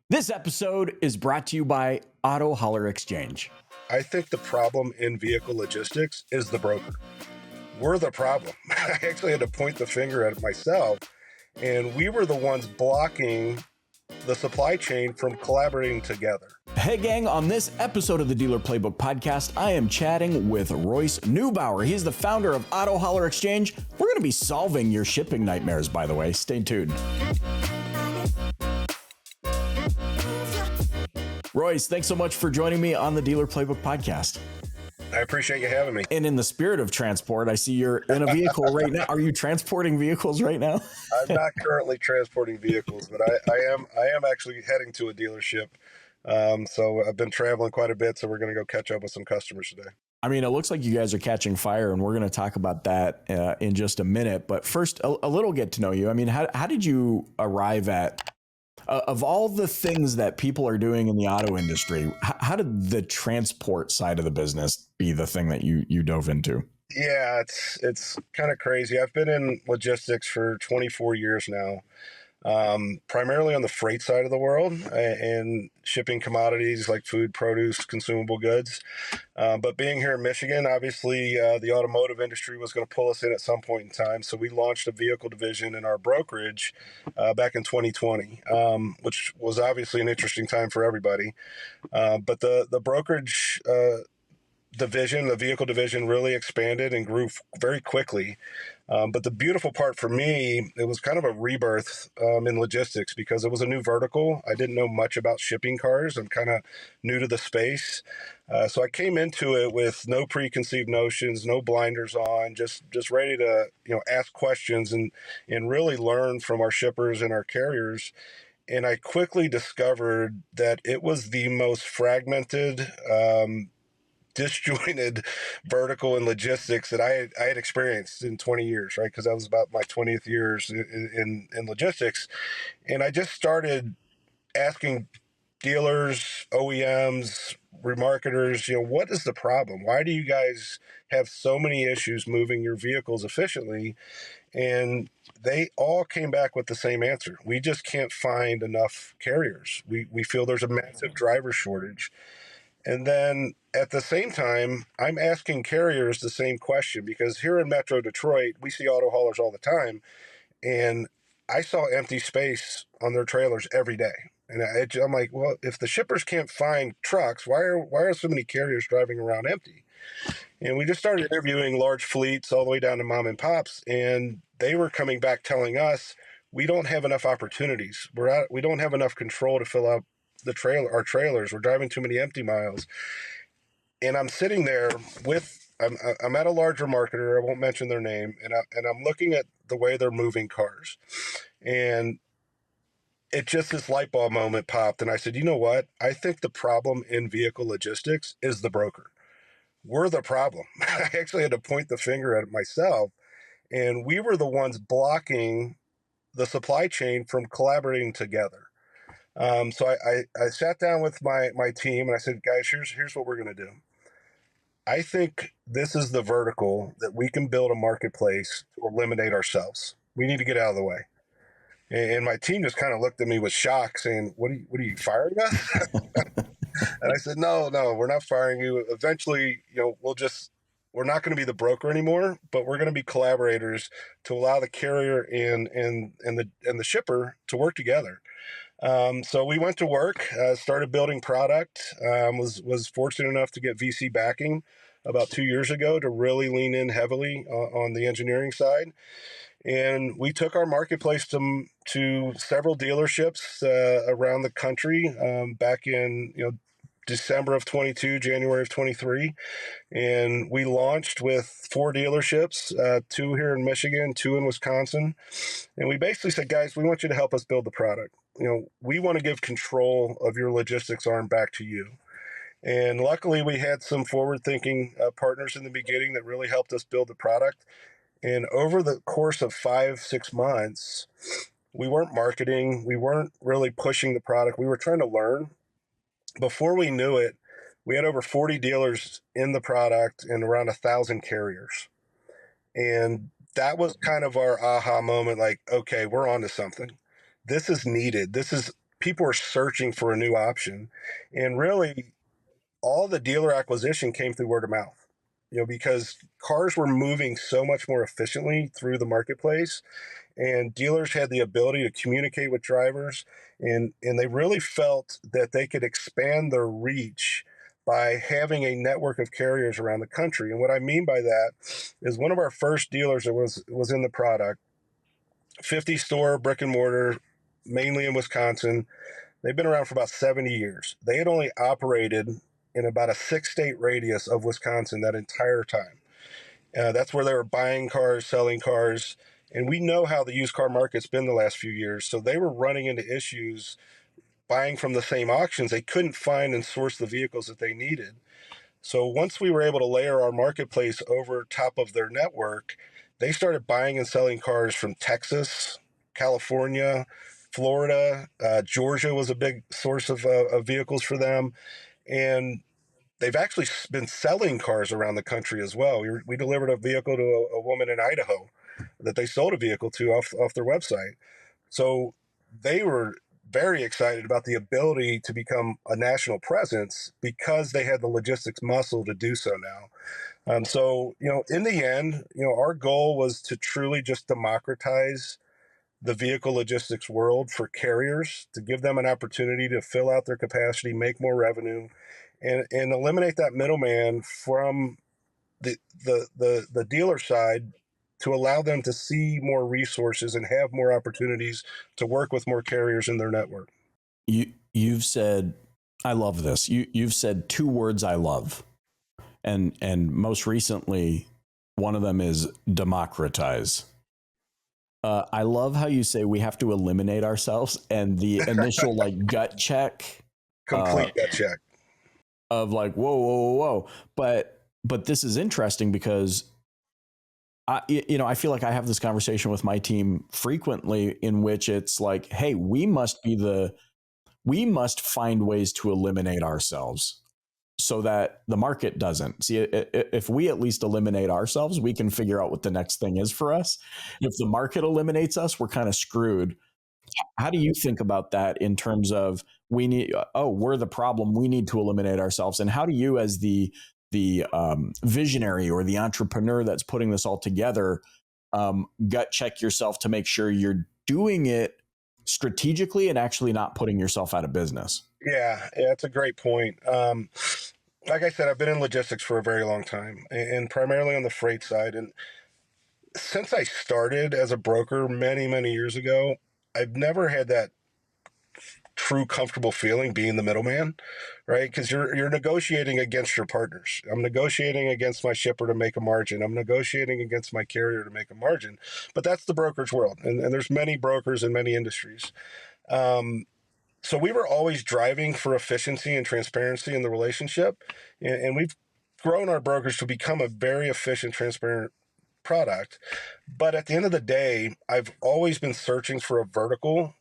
This episode is brought to you by Auto Hauler Exchange. I think the problem in vehicle logistics is the broker. We're the problem. I actually had to point the finger at myself, and we were the ones blocking the supply chain from collaborating together. Hey gang, on this episode of the Dealer Playbook Podcast, I am chatting with Royce Neubauer. He's the founder of Auto Hauler Exchange. We're going to be solving your shipping nightmares, by the way. Stay tuned. Royce, thanks so much for joining me on the Dealer Playbook Podcast. I appreciate you having me. And in the spirit of transport, I see you're in a vehicle right now. Are you transporting vehicles right now? I'm not currently transporting vehicles, but I am actually heading to a dealership. So I've been traveling quite a bit, so we're going to go catch up with some customers today. I mean, it looks like you guys are catching fire, and we're going to talk about that in just a minute. But first, a little get to know you. I mean, how did you arrive at, of all the things that people are doing in the auto industry, how did the transport side of the business be the thing that you dove into? Yeah, it's kind of crazy. I've been in logistics for 24 years now. Primarily on the freight side of the world and shipping commodities like food, produce, consumable goods. But being here in Michigan, obviously the automotive industry was going to pull us in at some point in time. So we launched a vehicle division in our brokerage back in 2020, which was obviously an interesting time for everybody. But the brokerage division, the vehicle division, really expanded and grew very quickly. But the beautiful part for me, it was kind of a rebirth in logistics because it was a new vertical. I didn't know much about shipping cars. I'm kind of new to the space. So I came into it with no preconceived notions, no blinders on, just ready to ask questions and really learn from our shippers and our carriers. And I quickly discovered that it was the most fragmented, disjointed vertical in logistics that I had experienced in 20 years, right? Because that was about my 20th years in logistics. And I just started asking dealers, OEMs, remarketers, what is the problem? Why do you guys have so many issues moving your vehicles efficiently? And they all came back with the same answer. We just can't find enough carriers. We feel there's a massive driver shortage. And then at the same time, I'm asking carriers the same question because here in Metro Detroit, we see auto haulers all the time. And I saw empty space on their trailers every day. And I'm like, well, if the shippers can't find trucks, why are so many carriers driving around empty? And we just started interviewing large fleets all the way down to mom and pops. And they were coming back telling us, we don't have enough opportunities. We don't have enough control to fill up our trailers. We're driving too many empty miles. And I'm sitting there I'm at a larger marketer. I won't mention their name. And I'm looking at the way they're moving cars. And it just, this light bulb moment popped. And I said, you know what? I think the problem in vehicle logistics is the broker. We're the problem. I actually had to point the finger at myself. And we were the ones blocking the supply chain from collaborating together. So I sat down with my team and I said, guys, here's what we're going to do. I think this is the vertical that we can build a marketplace to eliminate ourselves. We need to get out of the way. And my team just kind of looked at me with shock saying, what are you firing us? And I said, no, we're not firing you. Eventually, we're not going to be the broker anymore, but we're going to be collaborators to allow the carrier and the shipper to work together. So we went to work, started building product, was fortunate enough to get VC backing about 2 years ago to really lean in heavily on the engineering side. And we took our marketplace to several dealerships around the country back in December of 22, January of 23. And we launched with 4 dealerships, 2 here in Michigan, 2 in Wisconsin. And we basically said, guys, we want you to help us build the product. We want to give control of your logistics arm back to you. And luckily, we had some forward-thinking partners in the beginning that really helped us build the product. And over the course of 5-6 months, we weren't marketing. We weren't really pushing the product. We were trying to learn. Before we knew it, we had over 40 dealers in the product and around 1,000 carriers. And that was kind of our aha moment, like, okay, we're onto something. This is needed. This is people are searching for a new option. And really, all the dealer acquisition came through word of mouth, because cars were moving so much more efficiently through the marketplace, and dealers had the ability to communicate with drivers, and they really felt that they could expand their reach by having a network of carriers around the country. And what I mean by that is one of our first dealers that was in the product, 50 store brick and mortar, mainly in Wisconsin. They've been around for about 70 years. They had only operated in about a 6-state radius of Wisconsin that entire time. That's where they were buying cars, selling cars. And we know how the used car market's been the last few years. So they were running into issues buying from the same auctions. They couldn't find and source the vehicles that they needed. So once we were able to layer our marketplace over top of their network, they started buying and selling cars from Texas, California, Florida. Georgia was a big source of vehicles for them. And they've actually been selling cars around the country as well. We delivered a vehicle to a woman in Idaho that they sold a vehicle to off their website. So they were very excited about the ability to become a national presence because they had the logistics muscle to do so now. So, in the end, our goal was to truly just democratize the vehicle logistics world for carriers, to give them an opportunity to fill out their capacity, make more revenue, and eliminate that middleman from the dealer side, to allow them to see more resources and have more opportunities to work with more carriers in their network. You've said, I love this. You've said two words I love, and most recently, one of them is democratize. I love how you say we have to eliminate ourselves, and the initial gut check, complete gut check of whoa. But this is interesting because I feel like I have this conversation with my team frequently, in which it's like, hey, we must find ways to eliminate ourselves so that the market doesn't. See, if we at least eliminate ourselves, we can figure out what the next thing is for us. If the market eliminates us, we're kind of screwed. How do you think about that in terms of we're the problem, we need to eliminate ourselves? And how do you, as the visionary or the entrepreneur that's putting this all together, gut check yourself to make sure you're doing it strategically and actually not putting yourself out of business? Yeah, that's a great point. Like I said, I've been in logistics for a very long time, and primarily on the freight side. And since I started as a broker many, many years ago, I've never had that true comfortable feeling being the middleman, right? Because you're negotiating against your partners. I'm negotiating against my shipper to make a margin. I'm negotiating against my carrier to make a margin. But that's the brokerage world, and there's many brokers in many industries. So we were always driving for efficiency and transparency in the relationship, and we've grown our brokerage to become a very efficient, transparent product. But at the end of the day, I've always been searching for a vertical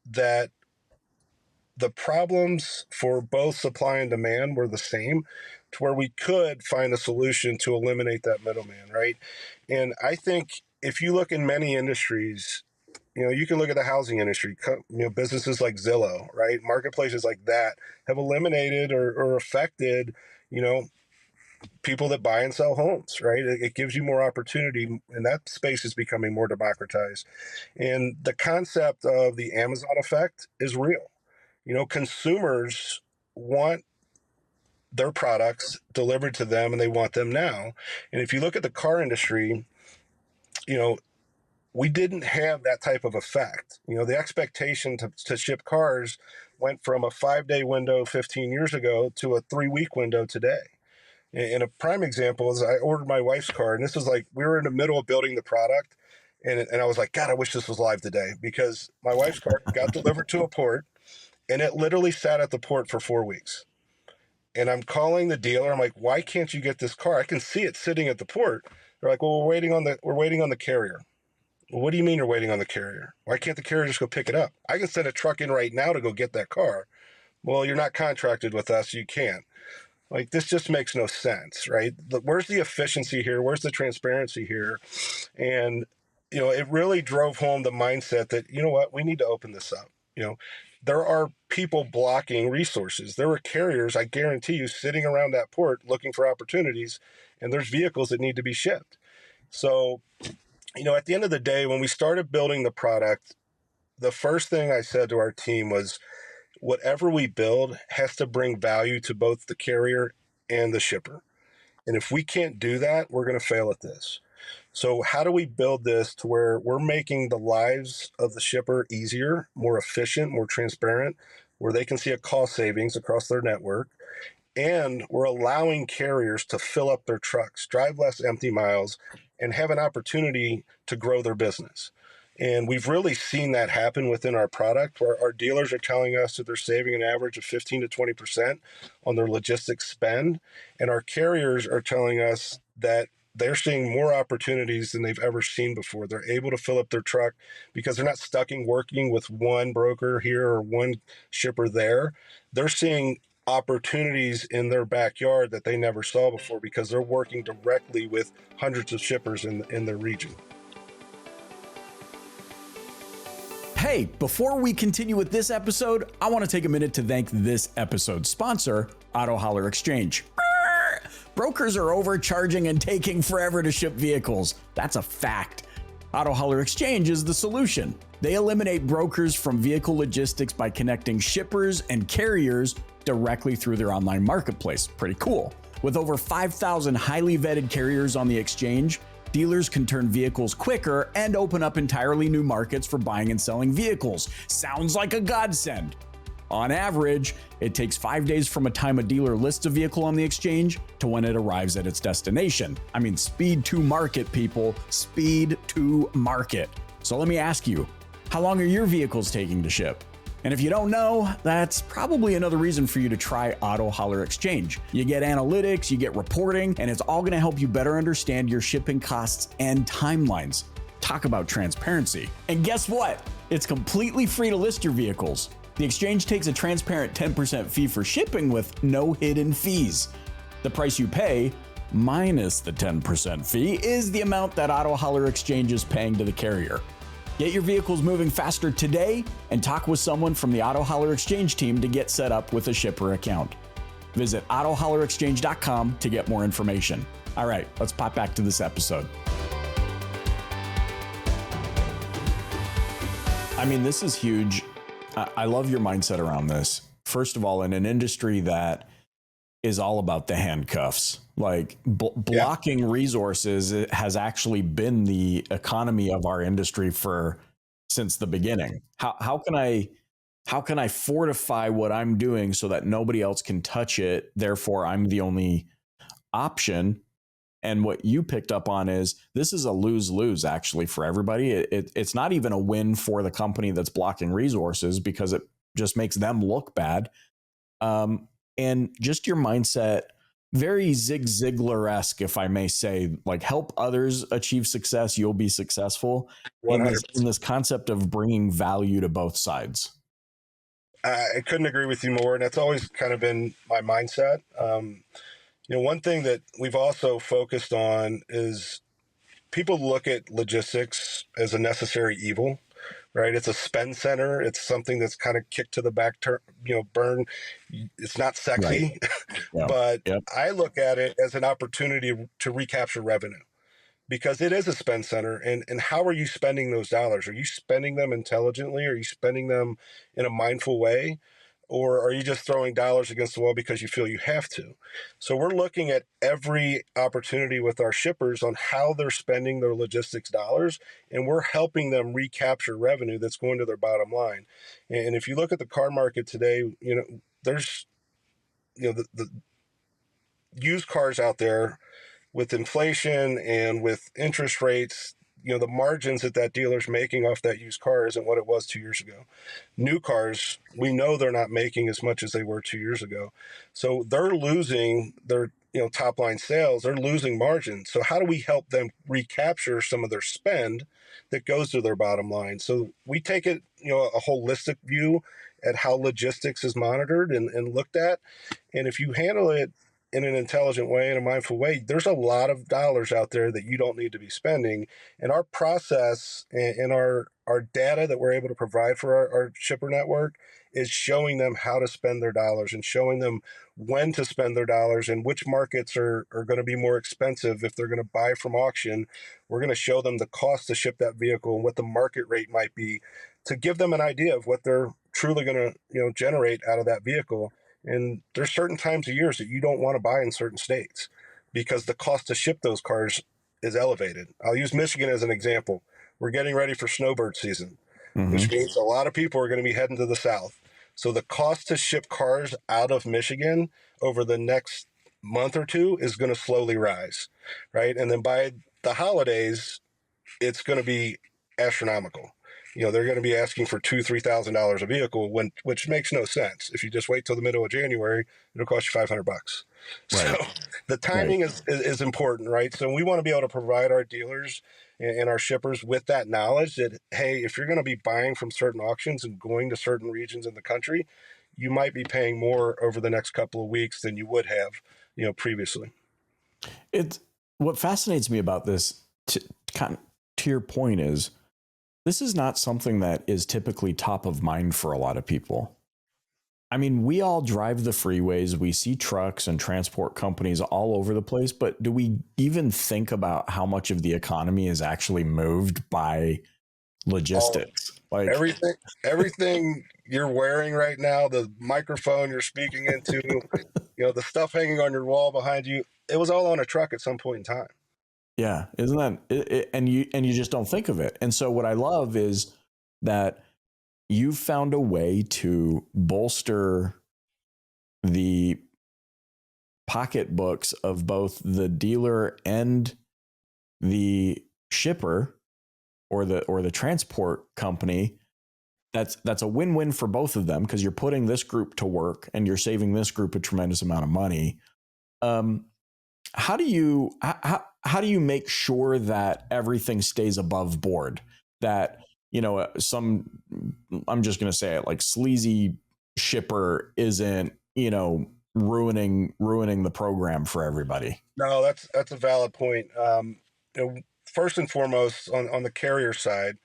that the problems for both supply and demand were the same, to where we could find a solution to eliminate that middleman, right? And I think if you look in many industries, you can look at the housing industry, businesses like Zillow, right? Marketplaces like that have eliminated or affected, people that buy and sell homes, right? It gives you more opportunity, and that space is becoming more democratized. And the concept of the Amazon effect is real. Consumers want their products delivered to them, and they want them now. And if you look at the car industry, we didn't have that type of effect. The expectation to ship cars went from a 5-day window 15 years ago to a 3-week window today. And a prime example is I ordered my wife's car, and this was we were in the middle of building the product. And I was like, God, I wish this was live today, because my wife's car got delivered to a port, and it literally sat at the port for 4 weeks. And I'm calling the dealer. I'm like, why can't you get this car? I can see it sitting at the port. They're like, well, we're waiting on the carrier. Well, what do you mean you're waiting on the carrier? Why can't the carrier just go pick it up? I can send a truck in right now to go get that car. Well, you're not contracted with us. You can't. This just makes no sense, right? Where's the efficiency here? Where's the transparency here? And, it really drove home the mindset that, what, we need to open this up. there are people blocking resources. There are carriers, I guarantee you, sitting around that port looking for opportunities, and there's vehicles that need to be shipped. So, at the end of the day, when we started building the product, the first thing I said to our team was, whatever we build has to bring value to both the carrier and the shipper. And if we can't do that, we're going to fail at this. So how do we build this to where we're making the lives of the shipper easier, more efficient, more transparent, where they can see a cost savings across their network? And we're allowing carriers to fill up their trucks, drive less empty miles, and have an opportunity to grow their business. And we've really seen that happen within our product, where our dealers are telling us that they're saving an average of 15 to 20% on their logistics spend. And our carriers are telling us that they're seeing more opportunities than they've ever seen before. They're able to fill up their truck because they're not stuck in working with one broker here or one shipper there. They're seeing opportunities in their backyard that they never saw before because they're working directly with hundreds of shippers in their region. Hey, before we continue with this episode, I want to take a minute to thank this episode's sponsor, Auto Hauler Exchange. Brokers are overcharging and taking forever to ship vehicles. That's a fact. Auto Hauler Exchange is the solution. They eliminate brokers from vehicle logistics by connecting shippers and carriers directly through their online marketplace. Pretty cool. With over 5,000 highly vetted carriers on the exchange, dealers can turn vehicles quicker and open up entirely new markets for buying and selling vehicles. Sounds like a godsend. On average, it takes 5 days from a time a dealer lists a vehicle on the exchange to when it arrives at its destination. I mean, speed to market, people. Speed to market. So let me ask you, how long are your vehicles taking to ship? And if you don't know, that's probably another reason for you to try Auto Hauler Exchange. You get analytics, you get reporting, and it's all going to help you better understand your shipping costs and timelines. Talk about transparency. And guess what? It's completely free to list your vehicles. The exchange takes a transparent 10% fee for shipping with no hidden fees. The price you pay, minus the 10% fee, is the amount that Auto Hauler Exchange is paying to the carrier. Get your vehicles moving faster today and talk with someone from the Auto Hauler Exchange team to get set up with a shipper account. Visit autohaulerexchange.com to get more information. All right, let's pop back to this episode. I mean, this is huge. I love your mindset around this. First of all, in an industry that is all about the handcuffs, like blocking resources has actually been the economy of our industry since the beginning. How can I fortify what I'm doing so that nobody else can touch it? Therefore, I'm the only option. And what you picked up on is this is a lose-lose actually for everybody. It's not even a win for the company that's blocking resources because it just makes them look bad. And just your mindset, very Zig Ziglar-esque, if I may say, like help others achieve success, you'll be successful in this concept of bringing value to both sides. I couldn't agree with you more. And that's always kind of been my mindset. One thing that we've also focused on is people look at logistics as a necessary evil, right? It's a spend center. It's something that's kind of kicked to the back, burn. It's not sexy, right. But I look at it as an opportunity to recapture revenue because it is a spend center. And how are you spending those dollars? Are you spending them intelligently? Are you spending them in a mindful way? Or are you just throwing dollars against the wall because you feel you have to? So we're looking at every opportunity with our shippers on how they're spending their logistics dollars, and we're helping them recapture revenue that's going to their bottom line. And if you look at the car market today, there's the used cars out there with inflation and with interest rates. The margins that dealer's making off that used car isn't what it was 2 years ago. New cars, we know they're not making as much as they were 2 years ago. So they're losing their, top line sales, they're losing margin. So how do we help them recapture some of their spend that goes to their bottom line? So we take it, a holistic view at how logistics is monitored and looked at. And if you handle it in an intelligent way, in a mindful way, there's a lot of dollars out there that you don't need to be spending. And our process and our data that we're able to provide for our shipper network is showing them how to spend their dollars and showing them when to spend their dollars and which markets are going to be more expensive if they're going to buy from auction. We're going to show them the cost to ship that vehicle and what the market rate might be to give them an idea of what they're truly going to generate out of that vehicle. And there's certain times of years that you don't want to buy in certain states because the cost to ship those cars is elevated. I'll use Michigan as an example. We're getting ready for snowbird season, which means a lot of people are going to be heading to the south. So the cost to ship cars out of Michigan over the next month or two is going to slowly rise, right? And then by the holidays, it's going to be astronomical. They're going to be asking for $2,000-$3,000 a vehicle, which makes no sense. If you just wait till the middle of January, it'll cost you $500. Right. So the timing is important, right? So we want to be able to provide our dealers and our shippers with that knowledge that, hey, if you're going to be buying from certain auctions and going to certain regions in the country, you might be paying more over the next couple of weeks than you would have, previously. It's what fascinates me about this, to your point, is this is not something that is typically top of mind for a lot of people. I mean, we all drive the freeways. We see trucks and transport companies all over the place, but do we even think about how much of the economy is actually moved by logistics? Like everything you're wearing right now, the microphone you're speaking into, the stuff hanging on your wall behind you, it was all on a truck at some point in time. Yeah, isn't that it? And you just don't think of it. And so what I love is that you found a way to bolster the pocketbooks of both the dealer and the shipper or the transport company. That's a win-win for both of them because you're putting this group to work and you're saving this group a tremendous amount of money. How do you make sure that everything stays above board? That, I'm just going to say it, like sleazy shipper isn't, ruining the program for everybody. No, that's a valid point. First and foremost, on the carrier side,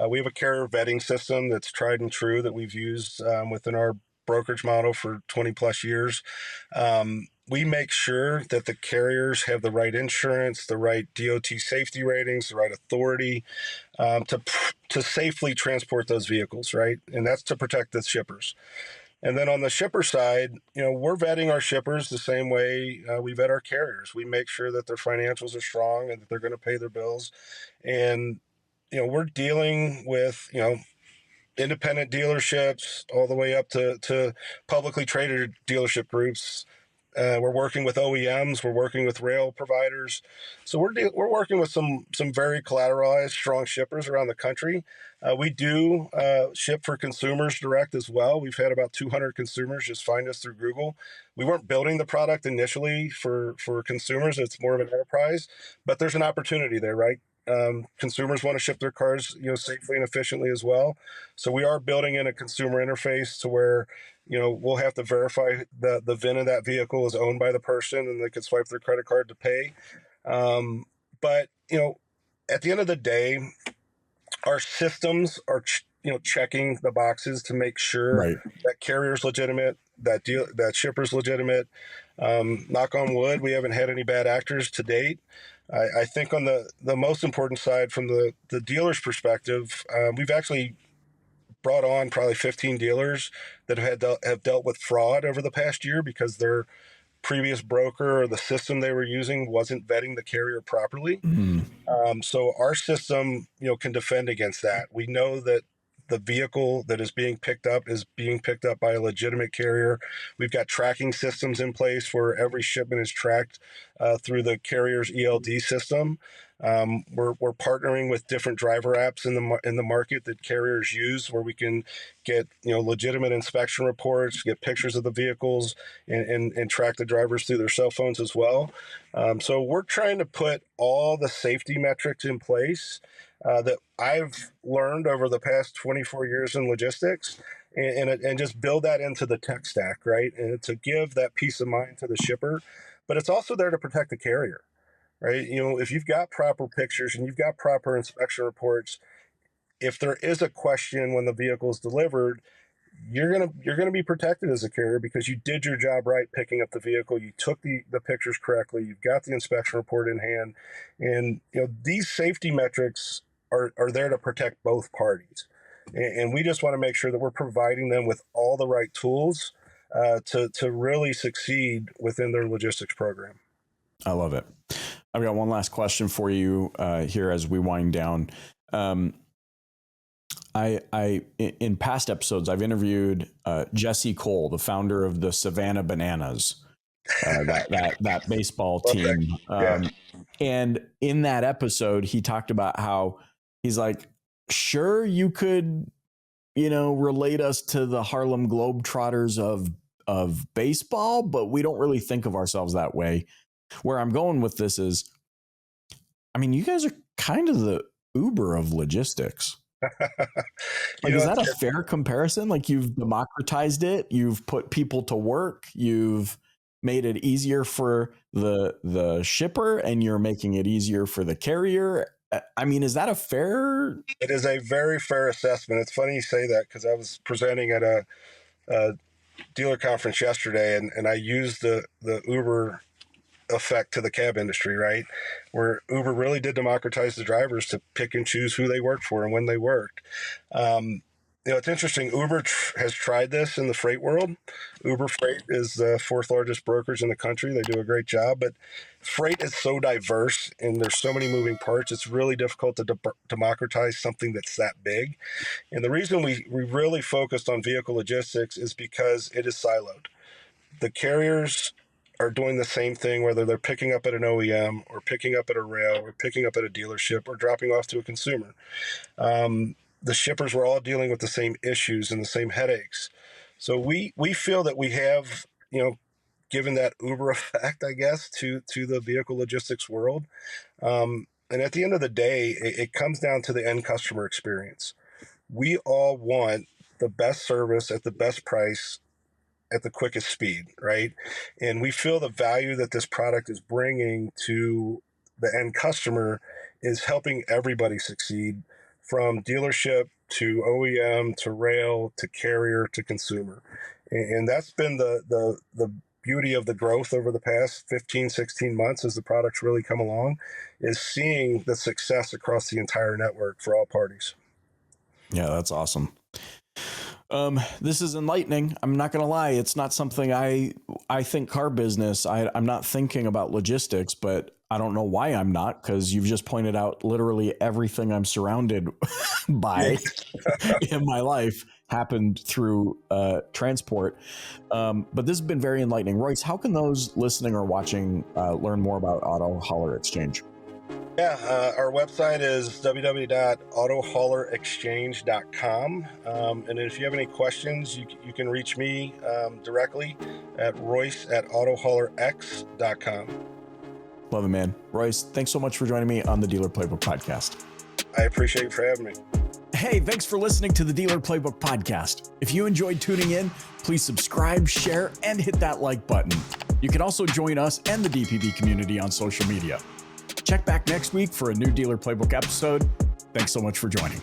we have a carrier vetting system that's tried and true that we've used within our brokerage model for 20 plus years. We make sure that the carriers have the right insurance, the right DOT safety ratings, the right authority to safely transport those vehicles, right? And that's to protect the shippers. And then on the shipper side, we're vetting our shippers the same way we vet our carriers. We make sure that their financials are strong and that they're going to pay their bills. And, we're dealing with, independent dealerships all the way up to publicly traded dealership groups. We're working with OEMs. We're working with rail providers. So we're working with some very collateralized, strong shippers around the country. We do ship for consumers direct as well. We've had about 200 consumers just find us through Google. We weren't building the product initially for consumers. It's more of an enterprise, but there's an opportunity there, right? Consumers want to ship their cars, safely and efficiently as well. So we are building in a consumer interface to where, we'll have to verify the VIN of that vehicle is owned by the person and they can swipe their credit card to pay. But, at the end of the day, our systems are, checking the boxes to make sure that carrier's legitimate, that shipper's legitimate. Knock on wood, we haven't had any bad actors to date. I think on the most important side from the dealer's perspective, we've actually brought on probably 15 dealers that have dealt with fraud over the past year because their previous broker or the system they were using wasn't vetting the carrier properly. So our system, can defend against that. We know that the vehicle that is being picked up by a legitimate carrier. We've got tracking systems in place where every shipment is tracked through the carrier's ELD system. We're partnering with different driver apps in the market that carriers use, where we can get legitimate inspection reports, get pictures of the vehicles, and track the drivers through their cell phones as well. So we're trying to put all the safety metrics in place that I've learned over the past 24 years in logistics. and just build that into the tech stack, right? And to give that peace of mind to the shipper, but it's also there to protect the carrier, right? If you've got proper pictures and you've got proper inspection reports, if there is a question when the vehicle is delivered, you're gonna be protected as a carrier because you did your job right picking up the vehicle. You took the pictures correctly. You've got the inspection report in hand, and these safety metrics are there to protect both parties. And we just want to make sure that we're providing them with all the right tools to really succeed within their logistics program. I love it. I've got one last question for you here as we wind down. In past episodes, I've interviewed Jesse Cole, the founder of the Savannah Bananas, that baseball team. And in that episode, he talked about how he's like, sure, you could, relate us to the Harlem Globetrotters of baseball, but we don't really think of ourselves that way. Where I'm going with this is, you guys are kind of the Uber of logistics. Is that a fair comparison? Like, you've democratized it, you've put people to work, you've made it easier for the shipper, and you're making it easier for the carrier. Is that a fair? It is a very fair assessment. It's funny you say that because I was presenting at a dealer conference yesterday, and I used the Uber effect to the cab industry, right? Where Uber really did democratize the drivers to pick and choose who they worked for and when they worked. It's interesting. Uber has tried this in the freight world. Uber Freight is the fourth largest brokerage in the country. They do a great job, but freight is so diverse and there's so many moving parts. It's really difficult to democratize something that's that big. And the reason we really focused on vehicle logistics is because it is siloed. The carriers are doing the same thing, whether they're picking up at an OEM or picking up at a rail or picking up at a dealership or dropping off to a consumer. The shippers were all dealing with the same issues and the same headaches. So we feel that we have, given that Uber effect, I guess, to the vehicle logistics world. And at the end of the day, it comes down to the end customer experience. We all want the best service at the best price at the quickest speed, right? And we feel the value that this product is bringing to the end customer is helping everybody succeed, from dealership to OEM to rail to carrier to consumer. And that's been the beauty of the growth over the past 15, 16 months as the products really come along, is seeing the success across the entire network for all parties. Yeah, that's awesome. This is enlightening. I'm not going to lie. It's not something I think car business. I'm not thinking about logistics, but I don't know why I'm not, because you've just pointed out literally everything I'm surrounded by in my life happened through transport. But this has been very enlightening. Royce, how can those listening or watching learn more about Auto Hauler Exchange? Yeah, our website is www.autohaulerexchange.com. And if you have any questions, you can reach me directly at Royce@autohaulerx.com. Love it, man. Royce, thanks so much for joining me on the Dealer Playbook Podcast. I appreciate you for having me. Hey, thanks for listening to the Dealer Playbook Podcast. If you enjoyed tuning in, please subscribe, share, and hit that like button. You can also join us and the DPB community on social media. Check back next week for a new Dealer Playbook episode. Thanks so much for joining.